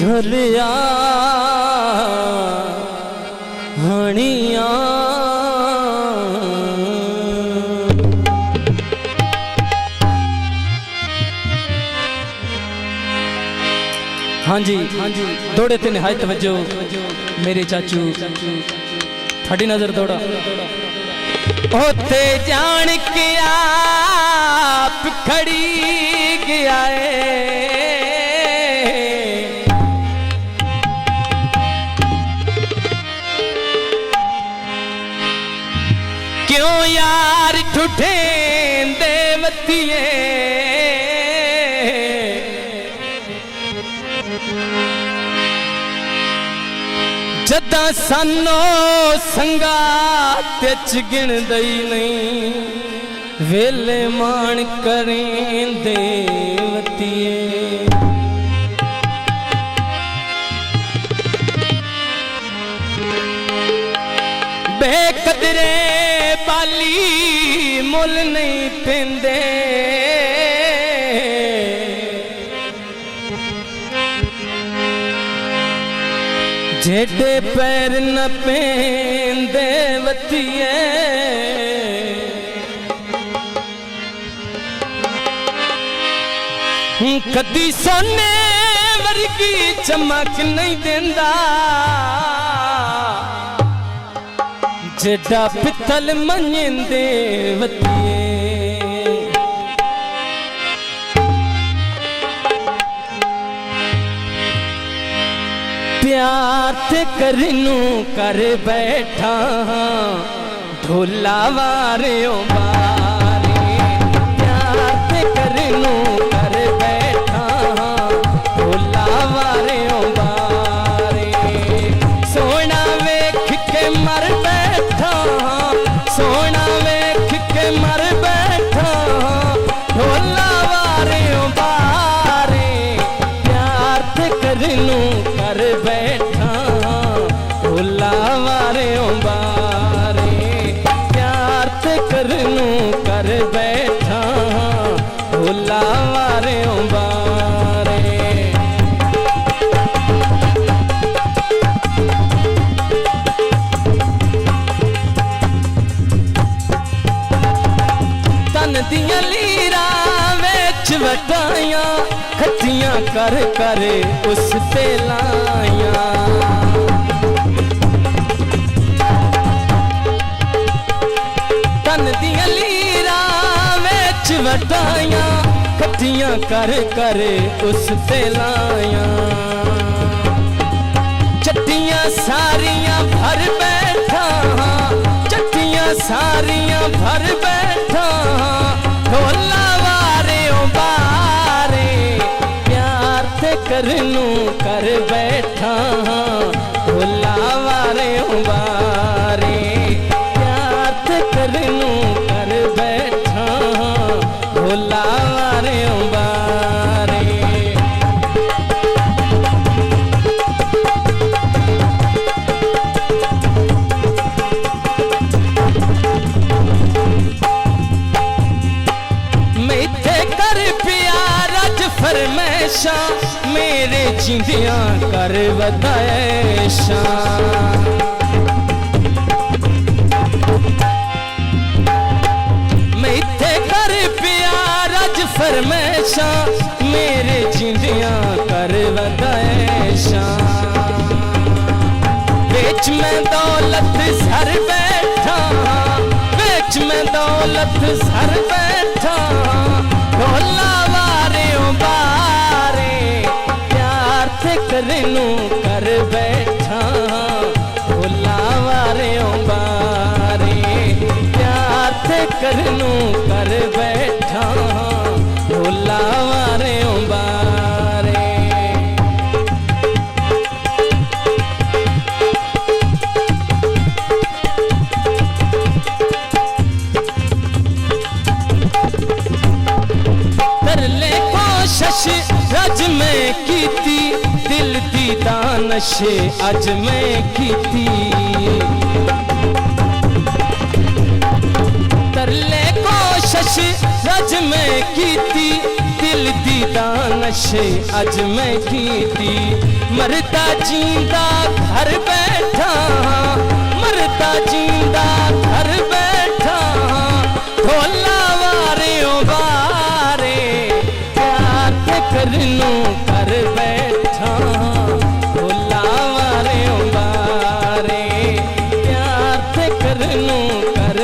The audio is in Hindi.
झोलिया हणिया हाँ जी दौड़े थे निहायत तवज्जो मेरे चाचू थोड़ी नजर दौड़ा होते जान के आप खड़ी गया क्यों यार ठुठे देवतिए जदा सानो संगात गिण दई नहीं वेले मान करें देवतिए बेकदरे बाली मुल नहीं पेंदे जेठे पैर न पेंदे वतिए कदी सोने वर्गी चमक नहीं देंदा जेड़ा पितल मन्यंदे वतिए प्यार ते करनू कर बैठा ढोला वारे बारे प्यार ते करनू कर बैठा ढोला वारे बारे सोना वेख के मर बैठा सोना वेख के मर बैठा ढोला वारे बारे प्यार ते करनू कर बैठा ढोला वारे बारे प्यार ते करनू कर बैठा ढोला वारे बारे तन दिया लीरा विच वटाइया खटियां कर कर उस ते लाया तन दिया लीरा विच वटाइया खटियां कर कर उस ते लाया चट्टियां सारियां भर बैठा चट्टियां सारियां भर बैठा ढोला वारे बारे प्यार ते करनू कर बैठा ढोला वारे बारे प्यार ते करनू कर बैठा ढोला वारे बारे फरमैशा मेरे जिंदियां कर वदायशा मैं इत्थे कर प्यार अज फरमैशा मेरे जिंदियां कर वदायशा बेच मैं दौलत सर बैठा बेच मैं दौलत सर बैठा ढोला बारे प्यार ते करनू कर बैठा ढोला वारे बारे प्यार ते करनू कर बैठा ढोला वारे बारे रज में कीती दिल दी दानशे अज मैं कीती तरले कोशिश रज में कीती दिल दिल दी दानशे अज मैं कीती। मरदा जींदा घर बैठा, मरदा जींदा घर बैठा, ढोला वारे बारे प्यार ते करनू कर बैठा। ढोला वारे बारे प्यार ते करनू कर